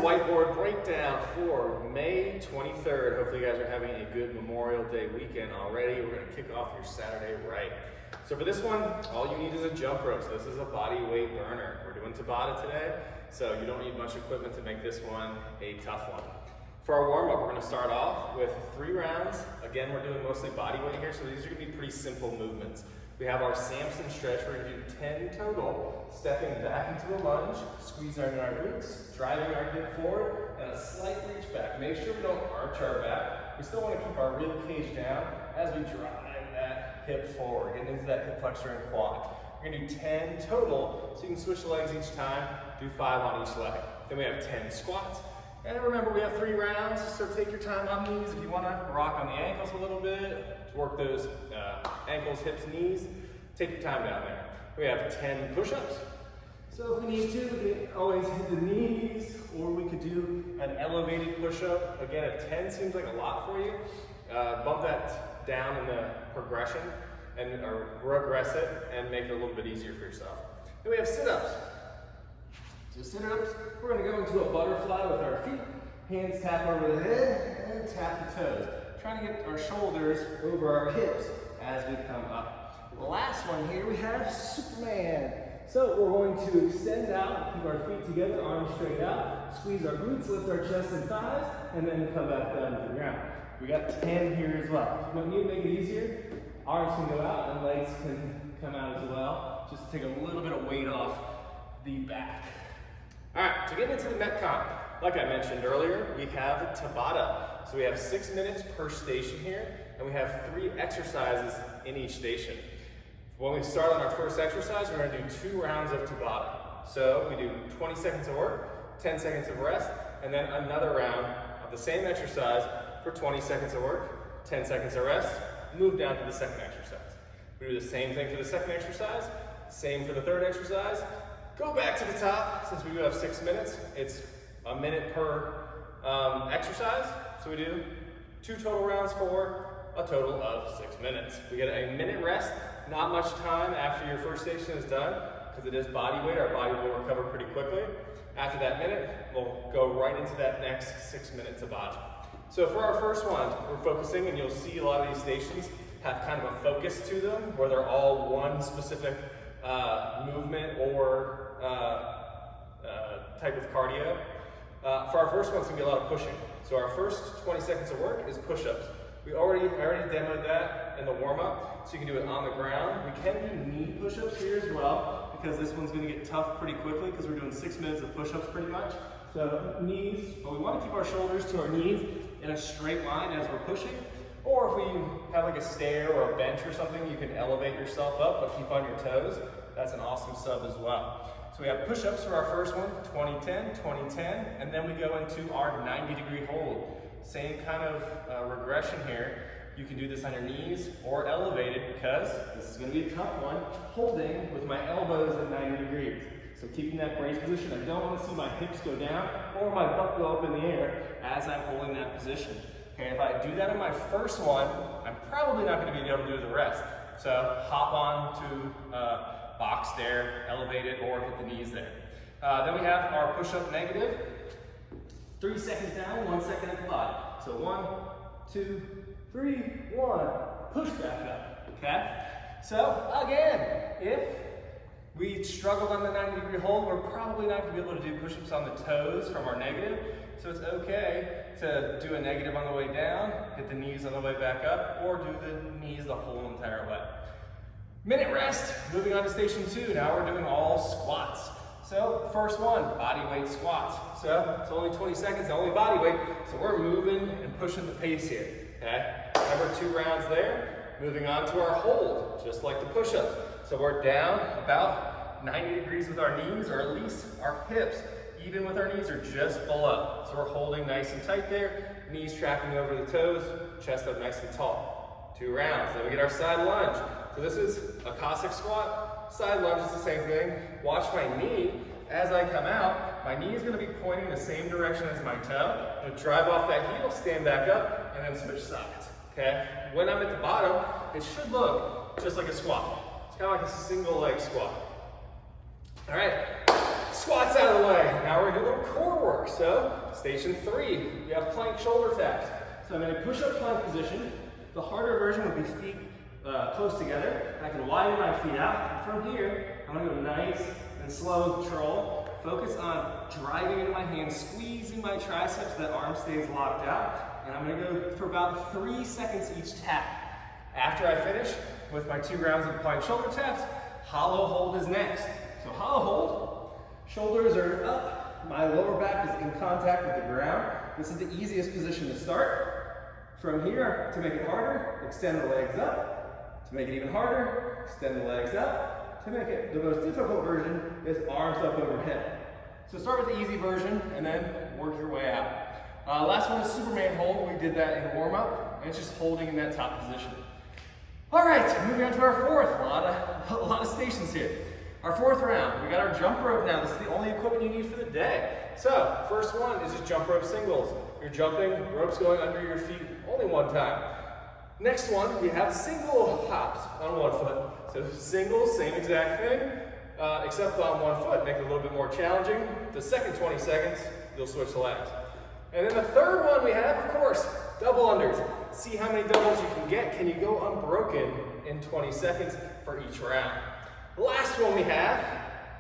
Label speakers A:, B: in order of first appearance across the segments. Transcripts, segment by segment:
A: Whiteboard Breakdown for May 23rd. Hopefully you guys are having a good Memorial Day weekend already. We're going to kick off your Saturday right. So for this one, all you need is a jump rope. So this is a body weight burner. We're doing Tabata today, so you don't need much equipment to make this one a tough one. For our warm-up, we're going to start off with 3 rounds. Again, we're doing mostly body weight here, so these are going to be pretty simple movements. We have our Samson stretch. We're going to do 10 total, stepping back into a lunge, squeezing our glutes, driving our hip forward, and a slight reach back. Make sure we don't arch our back. We still want to keep our rib cage down as we drive that hip forward, getting into that hip flexor and quad. We're going to do 10 total, so you can switch legs each time, do 5 on each leg. Then we have 10 squats. And remember, we have 3 rounds, so take your time on these. If you want to rock on the ankles a little bit, to work those ankles, hips, knees, take your time down there. We have 10 push-ups. So if we need to, we can always hit the knees, or we could do an elevated push-up. Again, if 10 seems like a lot for you, bump that down in the progression, or regress it, and make it a little bit easier for yourself. Then we have sit-ups. So sit-ups, we're going to go into a butterfly with our feet, hands tap over the head, and tap the toes. Trying to get our shoulders over our hips as we come up. The last one here, we have Superman. So we're going to extend out, keep our feet together, arms straight out, squeeze our glutes, lift our chest and thighs, and then come back down to the ground. We got 10 here as well. If you want me to make it easier, arms can go out and legs can come out as well. Just take a little bit of weight off the back. All right, to get into the Metcon, like I mentioned earlier, we have Tabata. So we have 6 minutes per station here, and we have 3 exercises in each station. When we start on our first exercise, we're going to do 2 rounds of Tabata. So we do 20 seconds of work, 10 seconds of rest, and then another round of the same exercise for 20 seconds of work, 10 seconds of rest, move down to the second exercise. We do the same thing for the second exercise, same for the third exercise. Go back to the top. Since we do have 6 minutes, it's a minute per exercise. So we do 2 total rounds for a total of 6 minutes. We get a minute rest, not much time after your first station is done, because it is body weight. Our body will recover pretty quickly. After that minute, we'll go right into that next 6 minutes of body. So for our first one, we're focusing, and you'll see a lot of these stations have kind of a focus to them, where they're all one specific movement or type of cardio. For our first one, it's going to be a lot of pushing. So our first 20 seconds of work is push-ups. I already demoed that in the warm-up, so you can do it on the ground. We can do knee push-ups here as well, because this one's going to get tough pretty quickly, because we're doing 6 minutes of push-ups pretty much. So knees, but we want to keep our shoulders to our knees in a straight line as we're pushing. Or if we have like a stair or a bench or something, you can elevate yourself up, but keep on your toes. That's an awesome sub as well. So we have push-ups for our first one, 20-10, 20-10, and then we go into our 90-degree hold. Same kind of regression here. You can do this on your knees or elevated, because this is going to be a tough one, holding with my elbows at 90 degrees. So keeping that brace position, I don't want to see my hips go down or my butt go up in the air as I'm holding that position. Okay, if I do that in my first one, I'm probably not going to be able to do the rest. So hop on to box there, elevate it, or hit the knees there. Then we have our push-up negative. 3 seconds down, 1 second at the bottom. So 1, 2, 3, 1. Push back up. Okay? So again, if we struggled on the 90-degree hold, we're probably not going to be able to do push-ups on the toes from our negative. So it's okay to do a negative on the way down, hit the knees on the way back up, or do the knees the whole entire way. Minute rest, moving on to station 2. Now we're doing all squats. So first one, body weight squats. So it's only 20 seconds, only body weight. So we're moving and pushing the pace here, okay? Remember, 2 rounds there. Moving on to our hold, just like the push-ups. So we're down about 90 degrees with our knees, or at least our hips, even with our knees, are just below. So we're holding nice and tight there, knees tracking over the toes, chest up nice and tall. 2 rounds, then we get our side lunge. So this is a Cossack squat. Side lunge is the same thing. Watch my knee as I come out. My knee is going to be pointing the same direction as my toe. I'm going to drive off that heel, stand back up, and then switch sides. Okay? When I'm at the bottom, it should look just like a squat. It's kind of like a single leg squat. All right, squats out of the way. Now we're going to do a little core work. work. So station 3, we have plank shoulder taps. So I'm in a push-up plank position. The harder version would be feet close together. I can widen my feet out. And from here, I'm gonna go nice and slow and control. Focus on driving into my hands, squeezing my triceps, that arm stays locked out. And I'm gonna go for about 3 seconds each tap. After I finish with my 2 rounds of plank shoulder taps, hollow hold is next. So hollow hold, shoulders are up, my lower back is in contact with the ground. This is the easiest position to start. From here, to make it harder, extend the legs up. To make it even harder, extend the legs up. To make it the most difficult version is arms up overhead. So start with the easy version and then work your way out. Last one is Superman hold. We did that in warm up, and it's just holding in that top position. All right, moving on to our fourth. A lot of stations here. Our fourth round, we got our jump rope now. This is the only equipment you need for the day. So first one is just jump rope singles. You're jumping, ropes going under your feet only one time. Next one, we have single hops on one foot. So single, same exact thing, except on one foot. Make it a little bit more challenging. The second 20 seconds, you'll switch legs. And then the third one we have, of course, double unders. See how many doubles you can get. Can you go unbroken in 20 seconds for each round? The last one we have,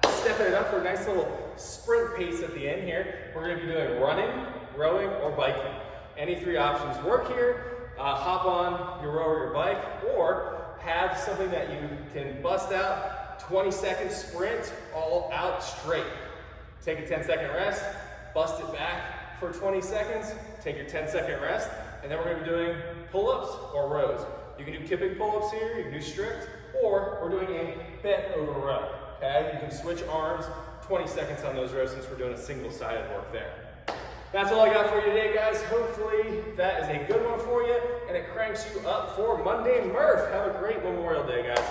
A: stepping it up for a nice little sprint pace at the end here. We're gonna be doing running, rowing, or biking. Any 3 options work here. Hop on your row or your bike, or have something that you can bust out, 20-second sprint, all out straight. Take a 10-second rest, bust it back for 20 seconds, take your 10-second rest, and then we're gonna be doing pull-ups or rows. You can do kipping pull-ups here, you can do strict, or we're doing a bent over row, okay? You can switch arms, 20 seconds on those rows since we're doing a single-sided work there. That's all I got for you today, guys. Hopefully that is a good one for you, and it cranks you up for Monday Murph. Have a great Memorial Day, guys.